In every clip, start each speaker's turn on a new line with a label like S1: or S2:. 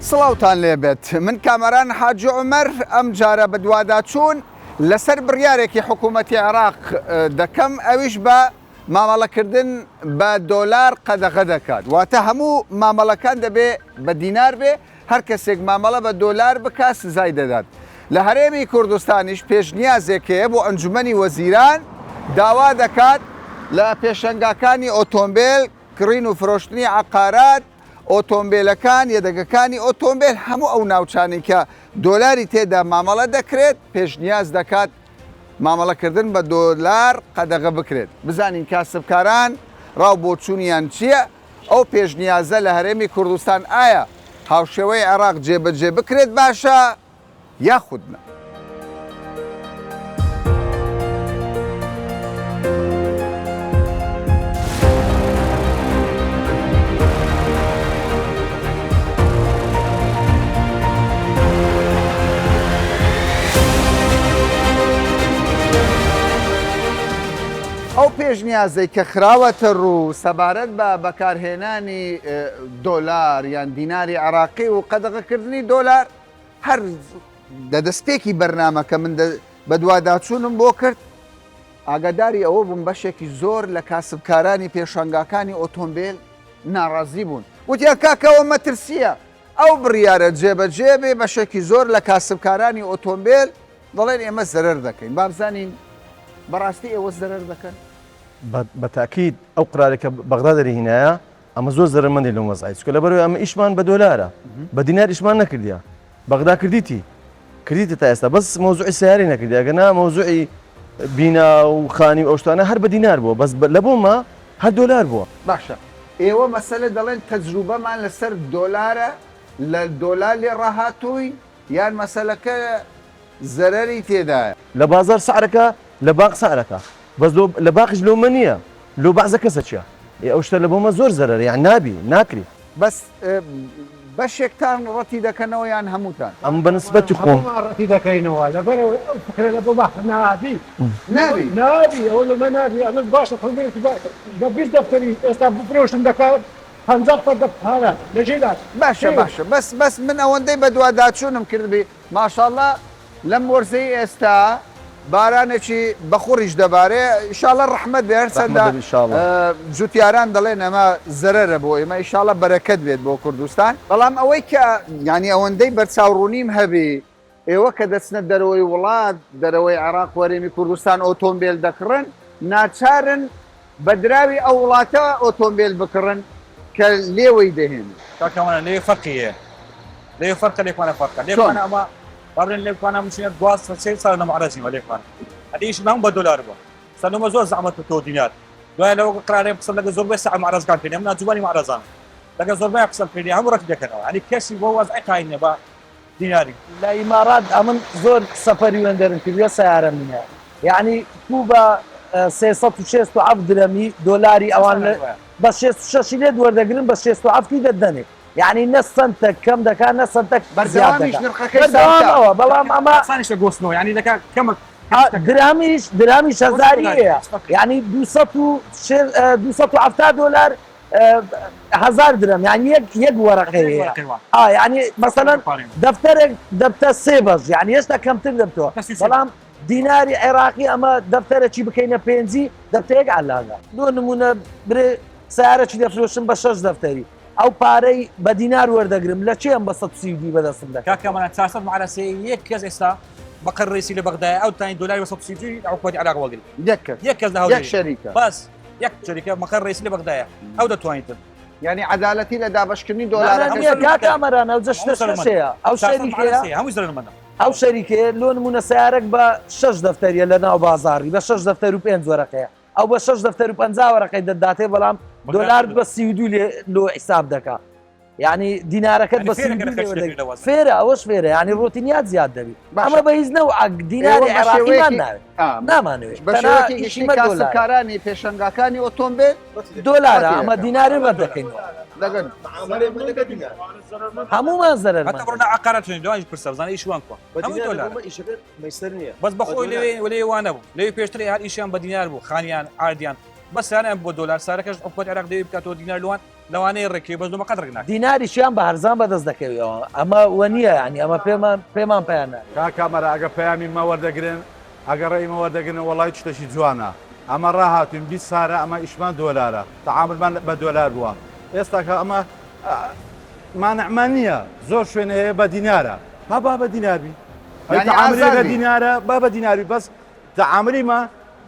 S1: سڵاوتان لێبێت من کامەران حاجی عومەر ئەم جارە بە دوواداچوون لەسەر بڕیارێکی حکوومەتی عێراق دەکەم ئەویش بە مامەڵەکردن بە دۆلار قەدەغە دەکات واتە هەموو مامەڵەکان دەبێ بە دینار بێ هەر کەسێک مامەڵە بە دۆلار بکا سزای دەدات لە هەرێمی کوردستانیش پێشنیازێکەیە بۆ ئەنجومەنی وەزیران داوا دەکات لە پێشەنگاکانی ئۆتۆمبیل کڕین و فرۆشتنی عەقارات ئۆتۆمبیلەکان یەدەگەکانی ئۆتۆمبیل هەموو ئەو ناوچانی کە دۆلاری تێدا مامەڵە دەکرێت پێشنیاز دەکات مامەڵەکردن بە دۆلار قەدەغە بکرێت بزانین کاسبکاران ڕاو بۆچوونیان چییە ئەو پێشنیازە لە هەرێمی کوردستان ئایا هاوشێوەی عێراق جێبەجێ بکرێت باشە یاخودنە. ئەو پێشنیازەی کە خراوەتە ڕوو سەبارەت بە بەکارهێنانی دۆلار یان دیناری عێراقی و قەدەغەکردنی دۆلار هەر دەدەستپێکی بەرنامەکە من بە دوواداچوونم بۆ کرد ئاگاداری ئەوە بووم بەشێکی زۆر لە کاسبکارانی پێشەنگاکانی ئۆتۆمبیل ناڕازی بوون وتیان کاکەوە مەترسیە ئەو بڕیارە جێبەجێ بێ بەشێکی زۆر لە کاسبکارانی ئۆتۆمبیل دەڵێن ئێمە زەرەر دەکەین بابزانین بەڕاستی ئێوە زەرەر دەکەن
S2: بەتاکید ئەو قرارێکە بەغدا دەرهینایە ئەمە زۆر زەرمەندی لەم وەزعیت چکە لەبەرەوەی ئەمە ئیشمان بە دۆلارە بە دینار ئیشمان نەکردیە بەغدا کردیتە تا ئێستا بەس مۆزوعی سیاری نەکردی ئەگەنا مۆزوعی بینا و خانی و ئەو شتانە هەر بە دینار بووە بەس لە بۆمە هەر دۆلار بووە.
S1: باشە ئێوە مەسەلە دەڵێن تەجروبەمان لەسەر دۆلارە لە دۆلار لێ ڕاهاتووی یان مەسەلەکە زەرەری تێدایە
S2: لە بازار سعرەکە لە باق سعرەکە بەس لە باقیش لۆمە نییە لۆ بەعزە کەسە چیە ئەو شتە لە بۆمە زۆر زەرەر یان نابی ناکری
S1: بەس بەشێکتان ڕەتی دەکەنەوە یان هەمووتان
S2: ئەم بەنسبەتی خۆم
S3: ڕەتی دەکەینەوە لەبەرەوەی ئەو فکرە لە بۆ بەخ نابی ئەوە لەمە نابی ئەمە باشە خۆمێکی بە 20 دەفتەری ئێستا بفرۆشتم دەکات 50 پارە لەژێدات
S1: باشە بەس من ئەوەندەی بە دوواداچوونم کردبی ماشاءڵڵا لەم وەرزەی ئێستا بارانێکی بەخۆریش دەبارێ ئیشاڵە ڕەحمەت بێ هەرچەندە جوتیاران دەڵێن ئەمە زەرەرە بۆ ئێمە ئیشاڵە بەرەکەت بێت بۆ کوردستان بەڵام ئەوەی کە ینی ئەوەندەی بەرچاوڕوونیم هەبێ ئێوە کە دەچنە دەرەوەی وڵات دەرەوەی عێراق وەرێمی کوردستان ئۆتۆمبیل دەکڕن ناچارن بە دراوی ئەو وڵاتە ئۆتۆمبیل بکڕن کە لێوەی دەهێن
S4: کاکەوانە لێ فەرقیە لێ فەرقە لێکوانە فەرقە لێکوانە ئەمە بابرن لێکوانە مشینە دوازدە سێ ساڵ نەمەعرەزیمە لێکوان هەدیش هەموو بە دۆلار بووە سەرنمە زۆر زەحمەت بکەوە دینار دوای لەوە قرارێ قسە لەگە زۆربەی ساعە معرەزەکان پێێنێ من ناجوانی معرەزان لەگە زۆربەی قسە پێێنێ هەموو ڕەتی دەکەنەوە هەنی کەسی بۆ وەزعی قاینێ بە دیناری
S5: لە ئیمارات ئەمن زۆر سەفەری وێندەرم کردووە سەیارە منە یعنی تو بە 367 درەمی دۆلاری ئەوان بە 66 لێ دووەردەگرن بە 67 دەدەنێ یعنی نە سنتە کەم دەکات نە سنتە بەردەوامەوە بەڵام ئەمە
S4: سانیشە گۆستنەوە یعنی دەکا کەمە
S5: درامیش هەزاریەیە یعنی 270 دۆلار 1000 درەم یعنی یەک وەرەقەیە یعنی مەسەلەن دەفتەرێک دەبتە سێ بەش یعنی هێشتا کەمتر دەبتەوە بەڵام دیناری عێراقی ئەمە دەفتەرێکی بکەینە پێنجی دەفتەیەک عەلاقە دۆ نمونە برێ سیارەکی دەفرۆشم بە 6 دەفتەری ئەو پارەی بە دینار وەردەگرم لە چێم بە 132 بەدەستم دەکات
S4: کاکەمانە 400 معرەسێ یەک کەس ئێستا بەقەر ڕێسی لە بەغدایە ئەو تانی دۆلاری 132 حکومەتی عێراق وەرگرت یەک کەس لە هەولێر
S1: شەریکە
S4: بەس یەک شەریکە مەقەر ڕێسی لە بەغدایە ئەو دەتوانیتن
S1: یعنی عەدالەتی لە دابەشکردنی دۆلارەکە
S5: کاکەمەرانە ئەو جەشتەشەیە ئەو شەریکەیە
S4: هەمووی زەرمەندە
S5: ئەو شەریکەیە لۆ نمونە سیارێک بە 6 دەفتەریە لە ناو بازاڕی بە 6 دەفتەر و 5 وەرەقەیە ئەو بە 6 دەفتەر و 50 وەرەقەی دەداتێ بەڵام دۆلار بە 32 لۆ حیساب دەکات یعنی دینارەکەت بە فێرە ئەوەش فێرە ینی ڕۆتینیات زیاد دەبی ئەمە بە هیچ نەوە دیناری عێراقیمان نامانوێت
S1: کاسبکارانی پێشەنگاکانی ئۆتۆمبیل
S5: دۆلارە ئەمە دیناری بەردەکەینەوە هەمومان زەرەر
S4: ڕۆنە عقارەتێن دوای پرسە بزانە ئیشوان کۆ بەس بەخۆی لێ وانە بوو لێ پێشتری هەر ئیشیان بە دینار بوو خانیان ئاردیان بەسیانیان بۆ دۆلار سارەکەش ئۆپۆت عێراق دەوێت بکاتەوە دینار لەوان لەوانەیە ڕێکی بەزومە قەدرێک ناکەین.
S5: دیناریشیان بە هەرزان بەدەست دەکەوێتەوە ئەمە وە نییە ینی ئەمە پێمان پێیان
S6: کا کامەرە ئەگە پەیامی مەوەردەگرن ئەگە ڕێی مەوەردەگرن وڵای شتێکی جوانە ئەمە ڕاهاتوین 20 سارە ئەمە ئیشمان دۆلارە تەعاملمان بە دۆلار بووە ئێستا کە ئەمە مانەعمان نییە زۆر شوێنە هەیە بە دینارە با بە دیناربی بە دینارە بە دیناری بەس تەعاملی ما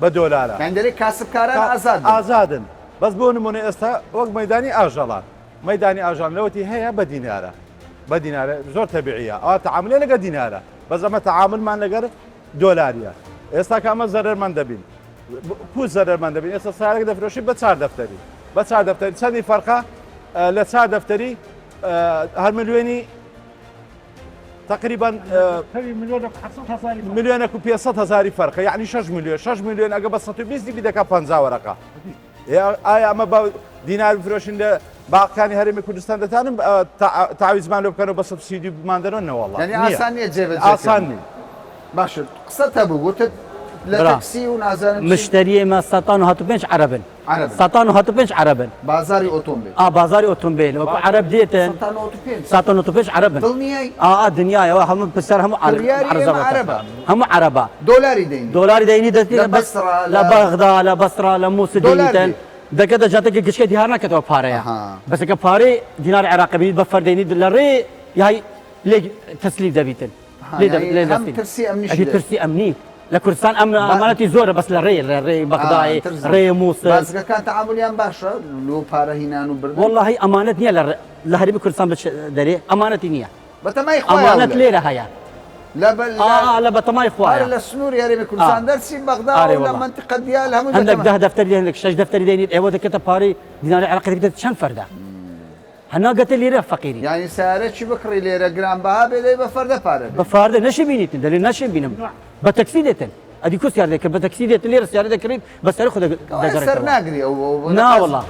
S6: بە دۆلارە
S1: هەندێک کاسبکاران ئازاد
S6: ئازادن بەس بۆ نمونە ئێستا وەک مەدانی ئاژەڵان مەدانی ئاژان لەوەتی هەیە بە دینارە بە دینارە زۆر تەبیعیە ئەوە تەعاملێ لەگە دینارە بەس ئەمە تەعاملمان لەگەر دۆلاریە ئێستا کە ئەمە زەرەرمان دەبین پووز زەرەرمان دەبین ئێستا سارێک دەفرۆشی بە 4 دەفتەری بە 4 دەفتەری چەندی فەرقە لە 4 دەفتەری هەر ملیۆنی تقریبا ملیۆنە و 500,000 فەرقە یعنی 6 میلیۆن ئەگە بە 120 دەکا 50 وەرەقە ئایا ئەمە بە دینار فرۆشن لە باقەکانی هەرێمی کوردستان دەتانم تاویزمان لێ بکەنەوە بە سوبسیدی بماندەرەوەڵ
S1: ئاسانیە جێبەجێ
S6: ئاسانی
S1: باشە قسە هەبوو گوتت لە تەکسی و نازانم
S7: مشتری ما 105 عربن 105 عربن
S1: بازاری ئۆتۆمبیل
S7: بازاری ئۆتۆمبیل وەکو عرب دێتن 105 عربن
S1: دڵنیای
S7: دنیاەوە هەموو پسەر هەموو هەموو عربە
S1: دۆلاری
S7: دەینی دەستی لە بەغدا لە بەسرا لە مووسە دەینیتن دەکە دەجاتێکی گشتێ دیار ناکەتەوە پارەیە بەسەکە پارەی دینار عێراقی بینیت بە فەردەینی لە ڕێ یای لێ تەسلیف دەبیتن ترسی ئەمنی لە کوردستان ئەمانەتی زۆرە بەس لە ڕێ بەغدای ڕێ مووسە
S1: بازگەکان تەعاملیان باشە لۆ پارە هینان و بردن
S7: واللهی ئەمانەت نییە لە هەرێمی کوردستان دەرێ ئەمانەتی نییە
S1: بەتەمای
S7: ئەمانەت لێرە هەیە
S1: لە
S7: بەتەمای خوایە
S1: لە سنووری هەرێمی کوردستان دەرسی بەغدا لە منتیقە دیال هەموو
S7: هەندێک 10 دەفتەری هەندێک 6 دەفتەری دێنیت ئێوە دەکەتە پارەی دیناری عێراقی دەکەێت چەند فەردە هەناگەتە لێرە فەقیری
S1: یعنی سارێکی بکڕی لێرە گرانبەها بێدەی بە فەردە پارە
S7: بە فاردە نەشی بینیتن دەلی نەشێ بینم بە تەکسی دێتن ئەدی کو سیار دەکرد بە تەکسی دێتن لێرە سیارە دەکرێت بە سەر خۆ
S1: سەر ناگری
S7: ناوەڵا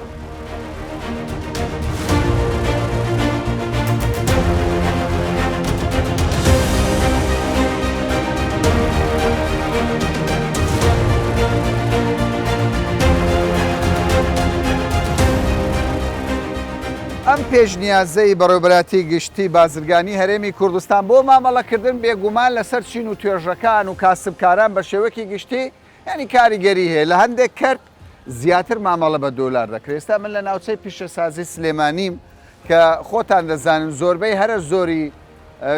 S1: ئەم پێشنیازەی بەڕێوەبەراتی گشتی بازرگانی هەرێمی کوردستان بۆ مامەڵەکردن بێگومان لەسەر چین و توێژەکان و کاسبکاران بە شێوەکی گشتی ینی کاریگەری هەیە لە هەندێک کرد زیاتر مامەڵە بە دۆلار دەکرێت ئێستا من لە ناوچەی پیشەسازی سلێمانیم کە خۆتان دەزانن زۆربەی هەرە زۆری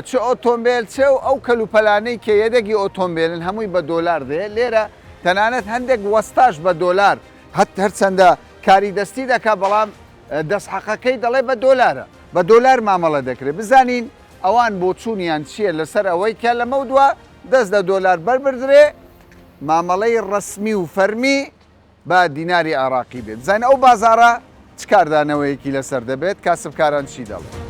S1: چ ئۆتۆمبیل چێ و ئەو کەلوپەلانەی کە یەدەگی ئۆتۆمبیلن هەمووی بە دۆلار دێت لێرە تەنانەت هەندێک وەستاش بە دۆلار هەرچەندە کاری دەستی دەکا بەڵام دەستحەقەکەی دەڵێ بە دۆلارە بە دۆلار مامەڵە دەکرێت بزانین ئەوان بۆ چوونیان چییە لەسەر ئەوەی کە لەمە دووە دەست لە دۆلار بەربردرێ مامەڵەی ڕسمی و فەرمی بە دیناری عێراقی بێت زانین ئەو بازارە چ کاردانەوەیەکی لەسەر دەبێت کاسبکاران چی دەڵێت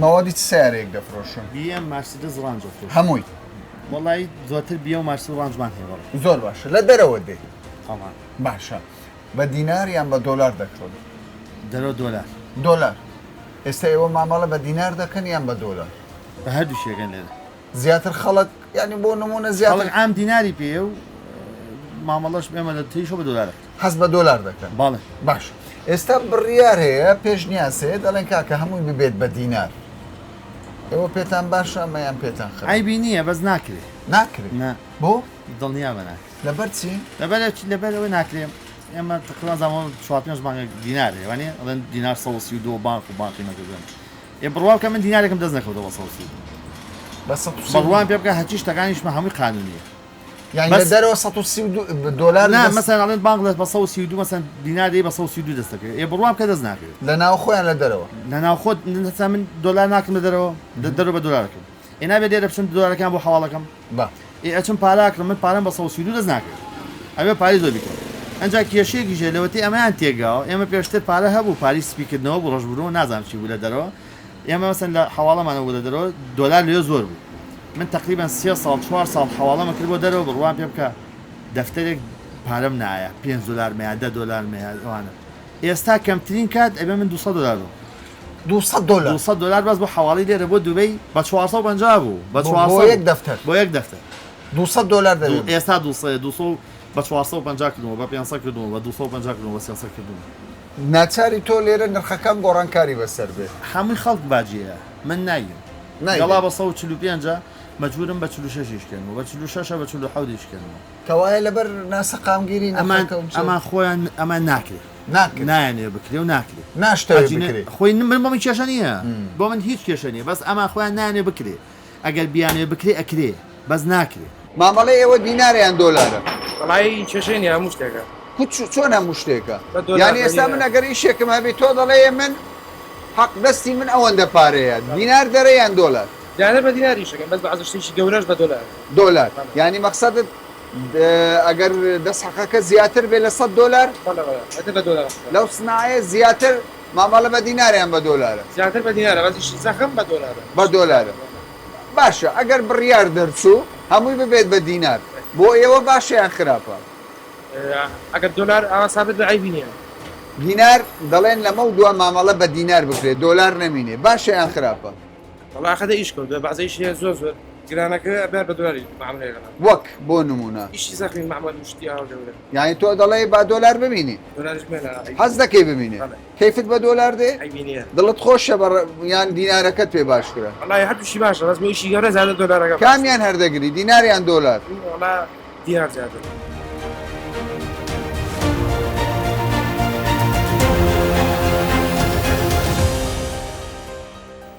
S1: مەوەدی چ سیارێک دەفرۆشن
S8: بیە مارسیدس ڕانج
S1: هەمووی
S8: وڵی زۆرتر بیە و مارسی ڕانجمان هێوەڵ
S1: زۆر باشە لە دەرەوە دێت
S8: خەڵمان
S1: باشە بە دیناریان بە دۆلار دەکڕۆن
S8: دەرەوە
S1: دۆلار ئێستا ئێوە مامەڵە بە دینار دەکەن یان بە دۆلار
S8: بە هەردوو شێگەن لێرە
S1: زیاتر خەڵک ینی بۆ نمونە زیاتر
S8: ئام دیناری پێ و مامەڵەش ئێمە لە تریشۆ بە دۆلارە
S1: هەست بە دۆلار دەکەن
S8: باڵێ
S1: باش ئێستا بڕیار هەیە پێشنیاسێ دەڵێن کاکە هەمووی ببێت بە دینار ئێوە پێتان باشە ئەمەیان پێتان خە
S8: ئایبی نییە بەس ناکرێت
S1: ناکرێت بۆ
S8: دڵنیا بەنا
S1: لەبەر چی
S8: لەبەرەوەی ناکرێم ئێمە تقریبا زمان چوارپێنج مانگە دینارێ وانێ ئەڵێن دینار 132 بانک و بانقی نەکردن ێ بڕوا کە من دینارێکم دەست نەکەوتەوە 132 بەڕوان پێ بکە هەچی شتەکانیشمە هەمووی قانونیە
S1: یعنی لە دەرەوە 132 دۆلار
S8: نه مەسەن ئەڵێن بانک لە 132 مەسەن دیناری بە 132 دەست دەکەوێت ێ بڕوام کە دەست ناکرێت
S1: لە ناو خۆیان لە دەرەوە
S8: لە ناو خۆت من دۆلار ناکەم لە دەرەوە بە دۆلارەکەم ئێ نابێت لێرە بچم دۆلارەکان بۆ حواڵەکەم ئێ ئەچم پاراکرم من پارەم بە 132 دەست ناکرێت ئەوێ پاری زۆر بیکەم ئەنجا کێشەیەکی ژێ لەوەتی ئەمەیان تێگاوە ئێمە پێشتر پارە هەبوو پاری سپیکردنەوە بۆ ڕۆژبوو نازانم چی بوو لە دەرەوە ئێمە مەسەن لە حواڵەمانە بوو لە دەرەوە دۆلار لێ زۆر بوو من تقریبا 3 ساڵ 4 ساڵ حواڵەمە کرد بۆ دەرەوە بڕوان پێ بکە دەفتەرێک پارەم نایە 5 دلار مەیە 10 دلار مەیە ئەوانە ئێستا کەمترین کات ئەبێ من 200 دلار
S1: دلار
S8: 200 دلار بەس بۆ حواڵی لێرە بۆ دوبەی بە 450 بوو بە 400
S1: بۆ یەک دەفتەر
S8: بۆ یەک دەفتەر
S1: 200 دلار دەبێت
S8: ئێستا 200 بە 450 کردنەوە بە 500 کردنەوە بە 250 کردنەوە بە 300 کردنەوە
S1: ناچاری تۆ لێرە نرخەکان گۆڕانکاری بەسەر بێ
S8: هەمووی خەڵک باجیە من نایم گەڵا بە 145 مەجبورم بە 46 کردنەوە بە 46 بە 47 کردنەوە
S1: کەوایە لەبەر ناسە قامگیری
S8: ئەمان خۆیان ئەمان ناکرێت نایانێ بکرێ و ناکرێت
S1: ناشتەوێت بکرێت
S8: خۆی من بۆ من کێشە نییە بۆ من هیچ کێشە نیە بەس ئەمان خۆیان نانێ بکرێ ئەگەر بیانێ بکرێ ئەکرێ بەس ناکرێت
S1: مامەڵی ئێوە دیناریان دۆلارە
S9: وڵی کێشەی نیە هەموو شتێکە
S1: چۆن هەموو شتێکە یعنی ئێستا من ئەگەر ئیشێکم هەبێت تۆ دەڵێ من حەق دەستی من ئەوەندە پارەیە دینار دەرەیان دۆلار
S9: دیانە بە دیناری شەکەم بەس بە عەزشتێکی گەورەش بە
S1: دۆلار یعنی مەقسەدت ئەگەر دەست حەقەکە زیاتر بێ لە 100 دلار لەو سنایە زیاتر مامەڵە بە دیناریان بە دۆلارە
S9: زیاتر بە دینارە بەزیشی زەخم بە
S1: دۆلارە باشە ئەگەر بڕیار دەرچوو هەمووی ببێت بە دینار بۆ ئێوە باشیان خراپە
S9: ئەگەر دۆلار ئاوا سابت بە عیبی نییە
S1: دینار دەڵێن لەمە و دووە مامەڵە بە دینار بکرێت دۆلار نەمینێ باشیان خراپە
S9: وڵا خەدە ئیش کەوت بەعزەیشی زۆر گرانەکە ئەبێ بە دۆلاری معاملەیەکەن
S1: وەک بۆ نمونە
S9: ئیشی زەخمی معامل مشتی ئاوا گەورە
S1: یعنی تۆ دەڵێ با دۆلار ببینی
S9: دۆلاریش مێنە
S1: حەز دەکەی ببینێ کەیفت بە دۆلار دێ
S9: عیبی نییە
S1: دڵت خۆشە یان دینارەکەت پێ باشترە
S9: وڵی هەردووشی باشە بەس بۆ ئیشی گەورە زیادە دۆلارەکە
S1: کامیان هەردەگری دیناریان دۆلار
S9: وڵا دینار زیاتر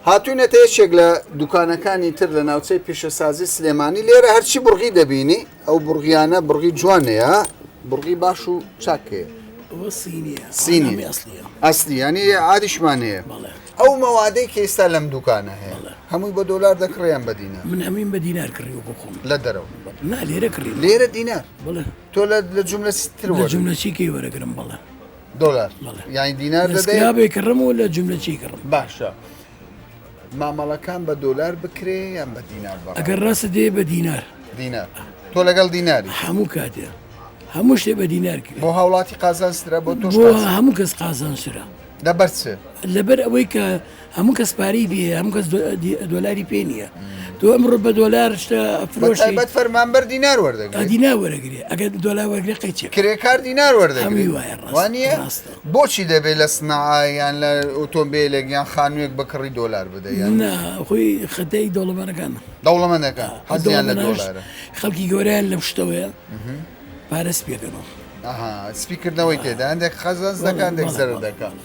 S1: هاتوونەتە یەکێک لە دوکانەکانی تر لە ناوچەی پیشەسازی سلێمانی لێرە هەرچی بڕغی دەبینی ئەو بڕغیانە بڕغی جوانەیە بڕغی باش و چاکەیە سینی ئەسلی ینی عادیشمانەیە ئەو مەوادەی کە ئێستا لەم دوکانە هەیە هەمووی بە دۆلار دەکڕیان بە دینار
S10: من هەمین بە دینار کڕی وەکو خۆم
S1: لە دەرەوە
S10: نا لێرە کڕی
S1: لێرە دینار
S10: بڵێ
S1: تۆ لە جملە تر
S10: لە جملەچیکەی وەرەگرم بڵێ
S1: دۆلار یانی دینار
S10: دەدەیابێ کڕم و لە جملەچی کڕم
S1: باشە مامەڵەکان بە دۆلار بکرێ یان بە دینار
S10: ئەگەر ڕاستە دێ بە دینار
S1: تۆ لەگەڵ دیناری
S10: هەموو کاتێ هەموو شتێ بە دینار کرد
S1: بۆ هاوڵاتی قازانسرە بۆ تۆ
S10: هەموو کەس قازانسرە
S1: لەبەر چ
S10: لەبەر ئەوەی کە هەموو کەس پارەی بێ هەموو کەس دۆلاری پێ نییە تۆ ئەمڕۆ بە دۆلار شتە فرۆشی
S1: بەت فەرمانبەر دینار وەردەگرێت
S10: دینار وەرەگرێ ئەگەر دۆلار وەرگێ قەیچێ
S1: کرێکار دینار وەردەگرێت
S10: هەمووی وایە
S1: وانە بۆچی دەبێت لە سنعایان لە ئۆتۆمبیلێک یان خانوویەک بەکڕی دۆلار بدەیان
S10: خۆی خەتەی دەوڵەمەەکان
S1: دەوڵەمەندەکان حەزیان لە دۆلارە
S10: خەڵکی گەوریان لەم شتەوەیە پارەس پێکەنەوە
S1: سپیکردنەوەی تێدا هەندێک خەزانس دەکەن هەندێک زەرر دەکەن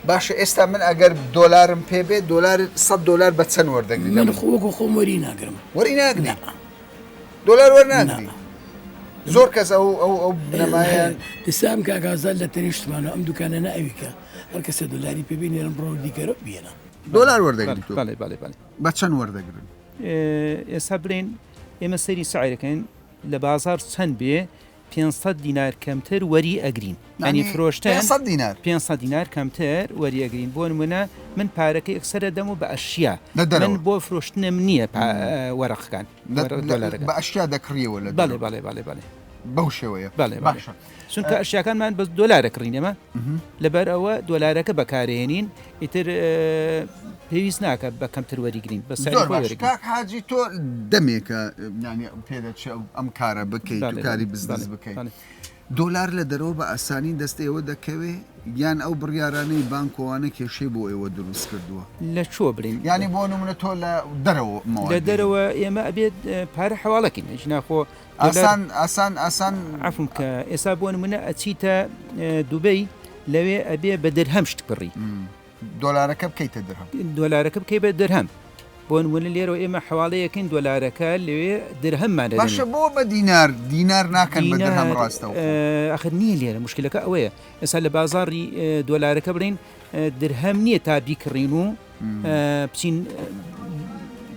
S1: باشە ئێستا من ئەگەر دۆلارم پێبێت دۆلار 100 دۆلار بە چەند وەردەگری
S10: من خۆوەکو خۆم وەری ناگرم
S1: وەری ناگری دۆلار وەرناگری زۆر کەس ئەو بنەمایان
S10: ئێستام کاگازال لە تەنیشتمانە ئەم دوکانە ناویکە هەر کەسە دۆلاری پێبینێرم بڕۆ دیکەرە بێنە
S1: دۆلار وەردەگری بە چەند وەردەگرن
S11: ئێستا برین ئێمە سەری سعیرەکەین لە بازار چەند بێ 500 دینار کەمتر وەری ئەگرین ئەنی فرۆشتن 500 دینار کەمتر وەری ئەگرین بۆ نمونە من پارەکەی ئەکسەرە دەم و بە ئەشیا من بۆ فرۆشتنم نییە وەرەقەکان
S1: بە ئەشیا دەکڕیەوە لە
S11: بەڵێ
S1: بەو شێوەیە
S11: باشە چونکە ئەشیاکانمان بەس دۆلارە کڕینەمە لەبەر ئەوە دۆلارەکە بەکارهێنین ئیتر پێویست ناکە بە کەمتر وەریگرین بە
S1: کاک حاجی تۆ دەمێکە پێدەچێ ئەم کارە بکەیت کاری بزنس بکەیت دۆلار لە دەرەوە بە ئاسانی دەستەوە دەکەوێ یان ئەو بڕیارانەی بانکۆوانە کێشەی بۆ ئێوە دروست کردووە
S11: لە چۆ برین
S1: ینی بۆ نمونە تۆ لە دەرەوە
S11: لە دەرەوە ئێمە ئەبێت پارە حواڵەکەین ژناخۆ
S1: ئاسان
S11: عفم کە ئێستا بۆ نمونە ئەچیتە دوبەی لەوێ ئەبێ بە دەرهەم شت بڕی
S1: دۆلارەکە بکەیتە دەرهەم
S11: دۆلارەکە بکەی بە دەرهەم بۆ نمونە لێرەوە ئێمە حواڵەیەکەین دۆلارەکە لەوێ دەرهەممان
S1: باشە بۆ بە دینار ناکەن بە دەرهەم ڕاستەوە
S11: ئەخر نییە لێرە مشکلەکە ئەوەیە ئێستا لە بازاڕی دۆلارەکە برین دەرهەم نییە تا بیکڕین و بچین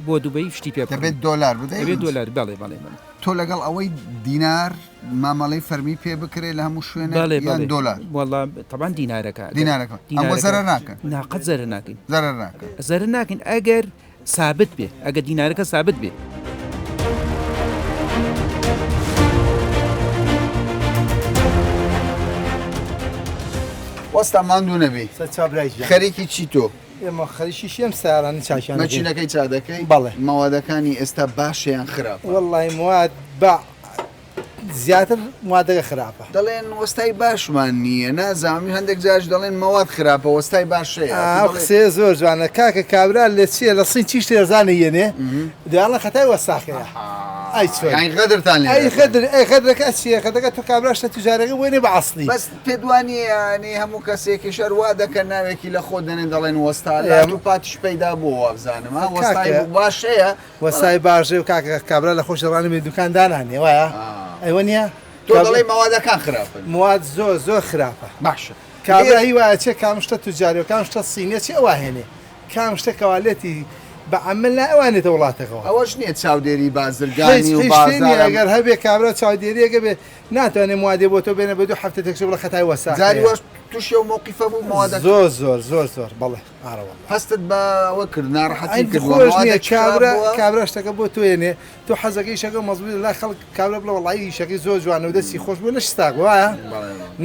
S11: بۆ دوبەی شتی پێ
S1: دەبێت دۆلار بدەیت
S11: دۆلار بەڵێ
S1: تۆ لەگەڵ ئەوەی دینار مامەڵەی فەرمی پێ بکرێت لە هەموو شوێنە دۆلار
S11: وەڵا طبعاً دینارەکە
S1: ئەمە زەرەر ناکەن
S11: ناقەت زەرەر ناکەین
S1: زەرەر
S11: ناکەین ئەگەر ثابت بێ ئەگە دینارەکە ثابت بێ
S1: وەستا ماندوو نەبی خەریکی چی تۆ
S3: ئێمە خەریکی شێم سارانی چاکیان
S1: مەچینەکەی چا دەکەی
S3: بەڵێ
S1: ماوادەکانی ئێستا باشیان خراپە
S3: وەڵی مواد بە زیاتر موادەکە خراپە
S1: دەڵێن وەستای باشمان نییە نازامی هەندێک جاش دەڵێن مەواد خراپە وەستای باشەیە
S3: قسێ زۆر جوانە کاکە کابرا لێ چیە لە سین چی شتێزانە یێنێ دیاڵە خەتای وەساخەیە ئەی
S1: غەدرتان
S3: ئەی خەدرەکە چیە خەدەکە تو کابراشتە توجارەکە وێنێ بە عەسڵی
S1: بەس پێدوانیانی هەموو کەسێکی شەروا دەکەن ناوێکی لە خۆ دەنێن دەڵێن وەستا و پاتیش پەیدا بوو وابزانم وەستای باشەیە
S3: وەسای باشێ و کاکە کابرا لە خۆش دەڕانە بێ دوکاندانانێ وایە ئەیوە نییە
S1: تۆ دەڵێ ماوادەکان خراپن
S3: مواد زۆر خراپە
S1: باشە
S3: کابرا هی وایە چێ کام شتە توجاری و کام شتە سینە چی ئەوە هێنێ کام شتە کەوالێتی بە عمل ئەوانێتە وڵاتەکەەوە
S1: ئەوەش نییە چاودێری بازرگانی و بازار
S3: ئەگەر هەبێ کابرا چاودێریەکە بێ ناتوانێت موادێ بۆ تۆ بێنە بە دوو هەفتە تێکش بڵە خەتای وەسا
S1: جاری وەش تووشێ و مووقیفە بوو موادە
S3: زۆر بەڵێ ئارەوە
S1: هەستت بەوە کرد ناڕەحەتی کرد
S3: خۆش نییە کابرا شتەکە بۆ تۆێنێ تۆ حەزەکەی شەکە مەزبوط لا خەڵک کابرا بڵە وەڵایی شەکەی زۆر جوانە و دەستی خۆش بوو لە شتاک وایە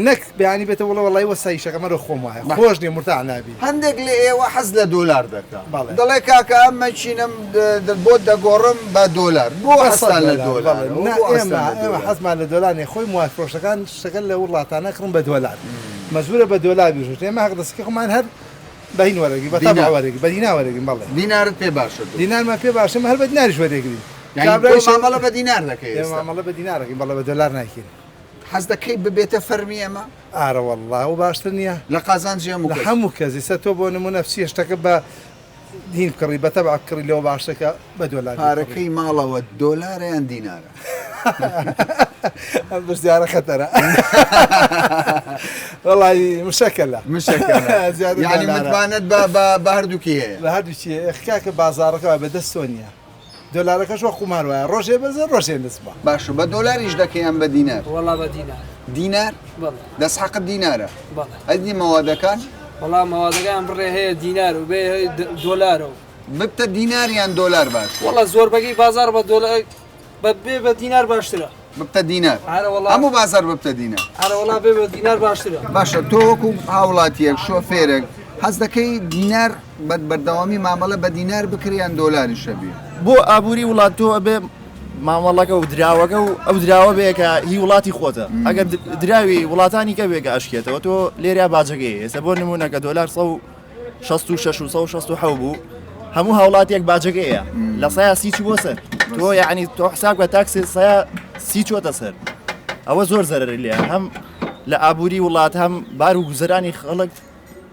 S3: نەک بەیانی بێتە وڵە وەڵی وەسایی شەکە مەرە خۆم وایە خۆش نییە مرتاع نابی
S1: هەندێک لە ئێوە حەز لە دۆلار دەکات دەڵێ کاکە ئەمە چینم بۆ دەگۆڕم بە دۆلار بۆ هەستان لە دۆلار
S3: ئێمە حەزمان لە دۆلارێ خۆی مواد فرۆشەکان شتەکە لە وڵاتانە کڕم بە دۆلار مەزبورە بە دۆلار بیژوت ئێمە حەق دەستەکە خۆمان هەر بەهین وەرەگی بە تەبع وەرەگی بە دینا وەرەگین بەڵێ
S1: دینارت پێ باشە
S3: دینارمان پێ باشە هەر بە دیناریش وەرەگرین
S1: مامەڵە بە دینار دەکەی
S3: مامەڵە بە دینارەکەین بەڵێ بە دۆلار ناکەین
S1: حەز دەکەی ببێتە فەرمی ئەمە
S3: ئارە وەڵڵا و باشتر نییە
S1: لە قازانجی
S3: هەموو کەسی سە تۆ بۆ نمونە چی شتەکە بە دین کڕی بە تەبع کڕی لەوە باشەکە بە دۆلار
S1: پارەکەی ماڵەوە دۆلارە یان دینارە
S3: ئەم بەرزیارە خەتەرە وەڵی مشەکەلە
S1: یعنی متمانەت بە هەردووکی هەیە
S3: لە هەردووچی ئەخکاکە بازارەکەەوە بەدەست نییە دۆلارەکەش وە قومار وایە ڕۆژێ بەزە ڕۆژێ نسبە
S1: باشە بە دۆلاریش دەکەیان بە دینار
S12: وەڵا بە دینار
S1: دینار دەستحەقت دینارە ئەدی مەوادەکان
S12: وەڵا مەوادەکان بڕێ هەیە دینار و بێ دۆلارەوە
S1: ببتە دیناریان دۆلار باش
S12: وەڵا زۆربەگەی بازار بە دۆلار بێ بە دینار باشترە
S1: ببتە دینار هەموو بازار ببتە دینار
S12: وەڵا بێ بە دینار باشترە
S1: باشە تۆ وەکو هاوڵاتیەک شۆفێرێک حەز دەکەی دینار بەردەوامی مامەڵە بە دینار بکریان دۆلاری شەبی
S2: بۆ ئابووری وڵات تۆ بێ مامەڵەکە و دراوەکە و ئەو دراوە بێکە هی وڵاتی خۆتە ئەگەر دراوی وڵاتانی کە بێکە ئەشکێتەوە تۆ لێریا باجەکەی ئێستا بۆ نمونونەکە دۆلار 16 بوو هەموو هاوڵاتیەک باجەکەیە لە سایە سیچی بۆ سەر تۆ یعنی تۆ حساب بە تاکسی سایە سی چۆتە سەر ئەوە زۆر زەرری لێ هەم لە ئابووری وڵات هەم بار و گوزەرانی خەڵک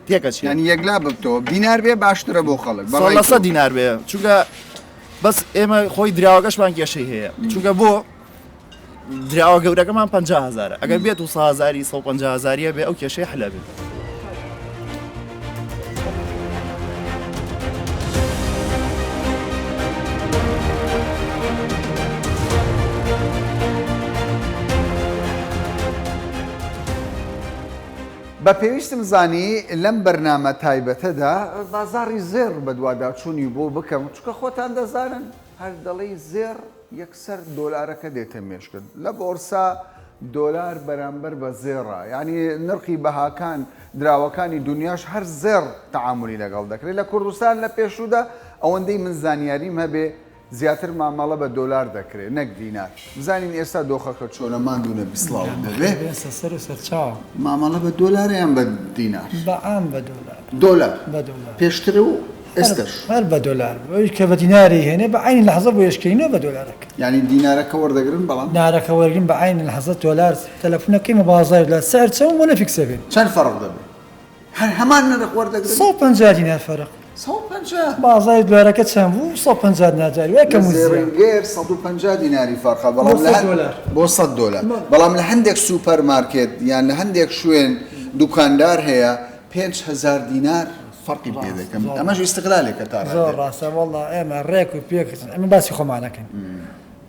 S2: تێکەچ
S1: ینی یەکلا ببتەوە دینار بێ باشترە بۆ خەڵک
S2: بەڵە دینار بێ چونکە بەس ئێمە خۆی دراوەکەشمان کێشەی هەیە چونکە بۆ دراوە گەورەکەمان 50,000 ئەگەر بێت و 150,000 بێ ئەو کێشەی حلە بێت
S1: بە پێویستم زانی لەم بەرنامە تایبەتەدا بازاری زێر بە دوواداچوونی بۆ بکەم چکە خۆتان دەزانن هەر دەڵی زێر یەکسەر دۆلارەکە دێتە مێشکرد لە بۆرسا دۆلار بەرامبەر بە زێڕە ینی نرخی بەهاکان دراوەکانی دنیاش هەر زێر تەعاملی لەگەڵ دەکرێت لە کوردستان لە پێشوودا ئەوەندەی من زانیاریم هەبێ زیاتر مامەڵە بە دۆلار دەکرێت نەک دینار بزانین ئێستا دۆخەکە چۆنە ماندوونە بیسڵاو دەبێ
S3: سەر و سەرچاو
S1: مامەڵە بە دۆلاریان بە دینار
S3: بەعام بە دۆلار
S1: پێشتر و ئێستش
S3: هەر بە دۆلار ئەوی کە بە دیناری هێنێ بە عین لەحظە بۆ یشکینەوە بە دۆلارەکە
S1: ینی دینارەکە وەردەگرن بەڵام
S3: دینارەکە وەرگن بە عین لەحظە دۆلار تەلەفۆنەکەی مە بازار لە سەر چەند بۆ نەفیکسە بێت
S1: چەند فەرق دەبێت هەمان نرخ وەردەگرن
S3: 150 دینار فەرق
S1: 150
S3: بازاری دۆلارەکە چەند بوو 150 ناجاری وەکە
S1: زێڕنگێر 150 دیناری فەرقە بۆ 100 دۆلار بەڵام لە هەندێک سوپەرمارکێت یان لە هەندێک شوێن دوکاندار هەیە 5,000 دینار فەرقی پێ دەکەم ئەمەش ئیستیقلالێکە تا
S3: زۆر ڕاستە وەڵڵا ئێمە ڕێک و پێکردن ئەمە باسی خۆمانەکەن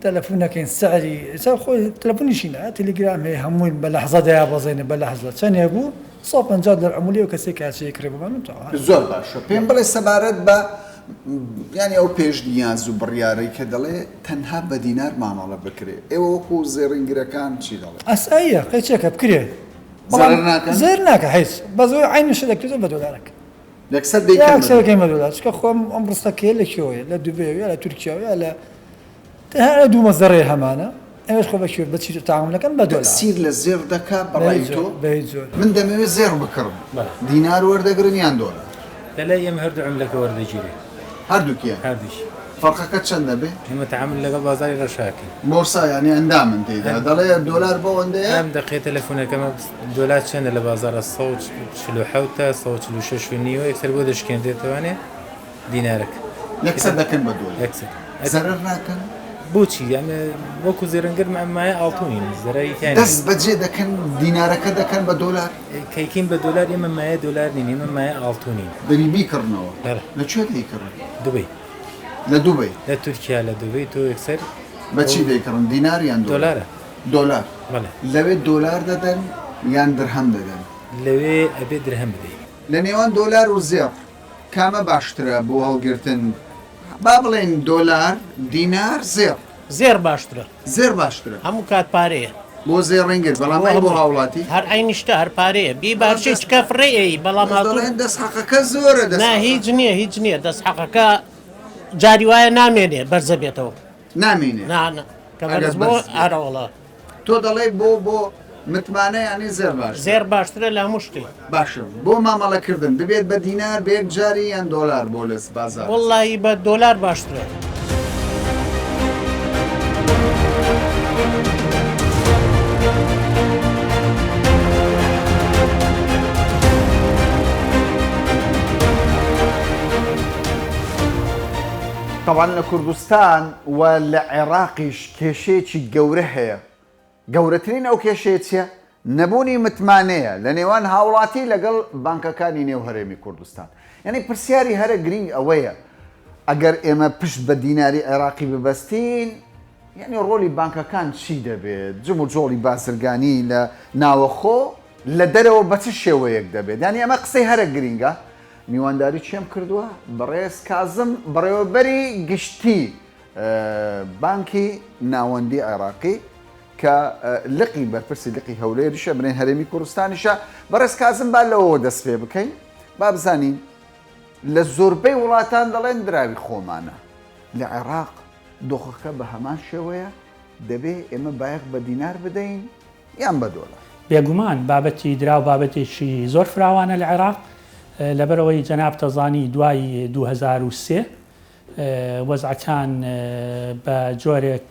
S3: تەلەفۆنەکەین سعری خۆی تەلەفۆنیشینە تەلەگرام هەیە هەمووی بە لەحظە دەیابەزێنێ بە لەحظە چەندێ بوو 150 دلار عمولی و کەسێک کارچەیە کرێ بمانم
S1: زۆر باشە پێم بڵێ سەبارەت بە ینی ئەو پێشنیاز و بڕیارەی کە دەڵێ تەنها بە دینار مامەڵە بکرێ ئێوە وەکو زێڕینگرەکان چی دەڵێ
S3: ئەساییە قەیچێکە بکرێ زێر ناکە هیچ بە زۆر عینش دەکرێت بە دۆلارەکە
S1: لەکسەر
S10: یاکسەر کەمە دۆلار چکە خۆم ئەم ڕستەکەی لە کێوەیە لە دوبێوە لە تورکیاوە لە هەر دوو مەزەڕێ هەمانە ئەوش خۆ بەکوێ بەچی تااملەکەم بە دۆلار
S1: سیر لە زێر دەکا بەڕای تۆ
S10: زۆر
S1: من دەمەوێت زێر بکڕم دینار وەردەگرن یان دۆلار
S13: لەلای ئێمە هەردوو عملەکە وەردەگیرێ
S1: هەردووکیە
S13: هەردووش
S1: فەرقەکە چەند دەبێ
S13: ئێمە تەعامل لەگەڵ بازاری ڕەشاکەین
S1: بۆرسا یانی ئەندامن تێدا دەڵێ دۆلار بۆ ئەوەندەیە
S13: ئەم دقیقە تەلەفۆنەکەمە دۆلار چەندە لە بازارە 147 تا 146 نیوە یەکسەر بۆ دەشکێن دێتوانێ دینارەکە
S1: یەکسەر دەکەن بە دۆلار
S13: یەکسەر
S1: زەرەر ناکەن
S13: بۆچی ئەمە وەکو زێرەنگەر مایە ئاڵتونین زەرایی
S1: دەست بەجێ دەکەن دینارەکە دەکەن بە دۆلار
S13: کەیکین بە دۆلار ئێمە مایە دۆلار نین ئێمە مایە ئاڵتونین
S1: دەبی بیکردنەوە لەکوێ دەیکڕن
S13: دوبەی
S1: لە دوبەی
S13: لە تورکیا لە دوبەی تۆ یەکسەر
S1: بەچی دەیکڕن دینار یان
S13: دۆلارە
S1: دۆلار لەوێ دۆلار دەدەن یان درهەم دەدەن
S13: لەوێ ئەبێ درهەم بدەین
S1: لە نێوان دۆلار و زێر کامە باشترە بۆ هەڵگرتن با بڵێن دۆلار دینار زێر
S14: زێر باشترە
S1: زێر باشترە
S14: هەموو کات پارەیە
S1: بۆ زێر ڕنگت بەڵام بۆ هاوڵاتی
S14: هەر ئاینیشتە هەر پارەیە بی باشی چکە فڕێی بەڵام
S1: دەست حەقەکە زۆرە
S14: نا هیچ نییە هیچ نییە دەست حەقەکە جاری وایە نامێنێ بەرزە بێتەوە
S1: نامێنێ
S14: کە بەرز بۆ ئارەوەڵە
S1: تۆ دەڵێ بۆ متمانە ینی زێر باش
S14: زێر باشترە لە هەموو شتی
S1: باشە بۆ مامەڵەکردن دەبێت بە دینار بێک جاری یان دۆلار بۆ لەس بازار
S14: وڵی بە دۆلار باشترە
S1: طبعا لە کوردستان و لە عێراقیش کێشەیەکی گەورە هەیە گەورەترین ئەو کێشەیە چیە؟ نەبوونی متمانەیە لە نێوان هاوڵاتی لەگەڵ بانکەکانی نێو هەرێمی کوردستان یعنی پرسیاری هەرە گرنگ ئەوەیە ئەگەر ئێمە پشت بە دیناری عێراقی ببەستین یعنی ڕۆلی بانکەکان چی دەبێت جم و جۆڵی بازرگانی لە ناوەخۆ لە دەرەوە بە چ شێوەیەک دەبێت ینی ئەمە قسەی هەرە گرینگە میوانداری چێم کردووە بەڕێز کازم بەڕێوەبەری گشتی بانکی ناوەندی عێراقی کە لقی بەرپرسی لقی هەولێریشە بنێن هەرێمی کوردستانیشە بەڕێز کازم با لەوە دەست پێ بکەین با بزانین لە زۆربەی وڵاتان دەڵێن دراوی خۆمانە لە عێراق دۆخەکە بە هەمان شێوەیە دەبێ ئێمە بایەق بە دینار بدەین یان بە دۆلار
S15: بێگومان بابەتی درا و بابەتێکی زۆر فراوانە لە عێراق لەبەرەوەی جەناب تەزانی دوای 2003 وەزعەکان بە جۆرێک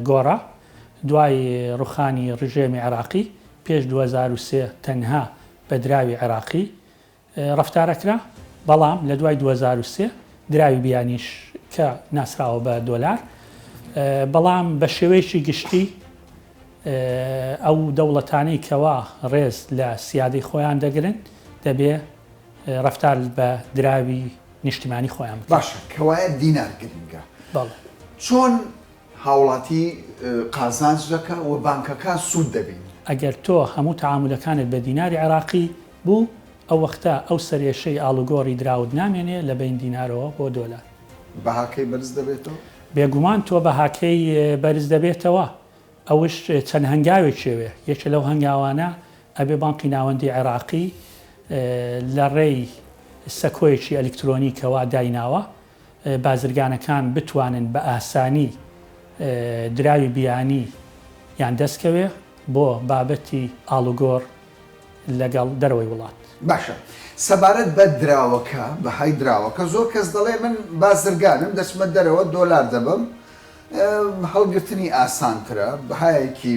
S15: گۆڕە دوای ڕوخانی ڕژێمی عێراقی پێش 2003 تەنها بە دراوی عێراقی ڕەفتارەکرا بەڵام لە دوای 2003 دراوی بیانیش کە ناسراوە بە دۆلار بەڵام بە شێوەیەکی گشتی ئەو دەوڵەتانەی کەوا ڕێز لە سیادەی خۆیان دەگرن دەبێ ڕفتار بە دراوی نیشتیمانی خۆیان
S1: باشە کەوایە دینار گرنگە چۆن هاوڵاتی قازانج دەکە و بانکەکان سوود دەبین
S15: ئەگەر تۆ هەموو تەعاملەکانت بە دیناری عێراقی بوو ئەو وەختە ئەو سەرێشەی ئاڵوگۆڕی دراوت نامێنێ لە بین دینارەوە بۆ دۆلار
S1: بەهاکەی بەرز دەبێتەوە
S15: بێگومان تۆ بەهاکەی بەرز دەبێتەوە ئەوش چەند هەنگاوێک شێوێ یەکە لەو هەنگاوانە ئەبێ بانقی ناوەندی عێراقی لە ڕێی سەکۆیەکی ئەلکترۆنیکەوە دایناوە بازرگانەکان بتوانن بە ئاسانی دراوی بیانی یان دەستکەوێ بۆ بابەتی ئاڵوگۆڕ لەگەڵ دەرەوەی وڵات
S1: باشە سەبارەت بە دراوەکە بەهای دراوەکە زۆر کەس دەڵێ من بازرگانم دەچمە دەرەوە دۆلار دەبم هەڵگرتنی ئاسانترە بەهایەکی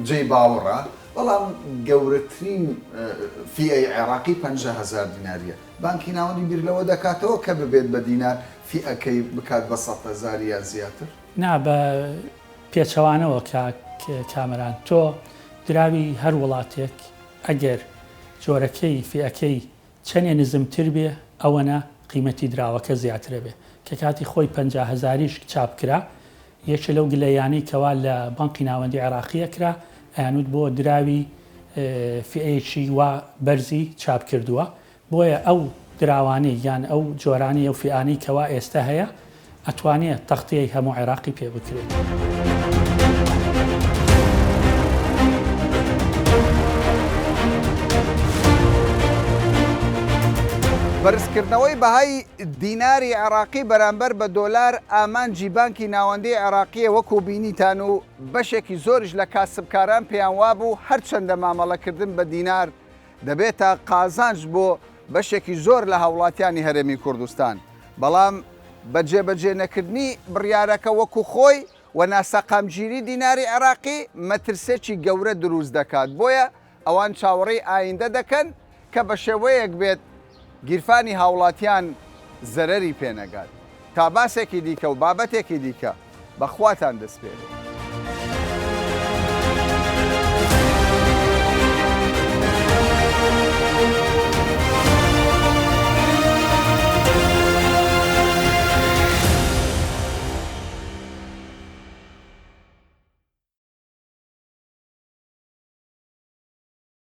S1: جێی باوەڕە بەڵام گەورەترین فیئەی عێراقی 50,000 دیناریە بانکی ناوەندی بیر لەوە دەکاتەوە کە ببێت بە دینار فیئەکەی بکات بە 100,000 یا زیاتر
S15: نا بە پێچەوانەوە کامەران تۆ دراوی هەر وڵاتێک ئەگەر جۆرەکەی فیئەکەی چەندێ نزمتر بێ ئەوەنە قیمەتی دراوەکە زیاترە بێ کە کاتی خۆی 50,000ش چاپکرا یەکە لەو گلەیانی کەوا لە بانقی ناوەندی عێراقیە کرا ئەیانوت بۆ دراوی فیئەیەکی وا بەرزی چاپ کردووە بۆیە ئەو دراوانەی یان ئەو جۆرانی ئەو فیئانەی کەوا ئێستا هەیە ئەتوانێت تەختەیەی هەموو عێراقی پێ بکرێت.
S1: بەرزکردنەوەی بەهای دیناری عێراقی بەرامبەر بە دۆلار ئامانجی بانکی ناوەندی عێراقیە وەکو بینیتان و بەشێکی زۆرش لە کاسبکاران پێیان وابوو هەرچەندە مامەڵەکردن بە دینار دەبێتە قازانج بۆ بەشێکی زۆر لە هاوڵاتیانی هەرێمی کوردستان بەڵام بە جێبەجێ نەکردنی بڕیارەکە وەکو خۆی و ناسەقامگیری دیناری عێراقی مەترسێکی گەورە دروست دەکات بۆیە ئەوان چاوەڕێی ئایندە دەکەن کە بە شێوەیەک بێت گیرفانی هاوڵاتیان زەرەری پێنەگات تا باسێکی دیکە و بابەتێکی دیکە بەخواتان دەست پێێت.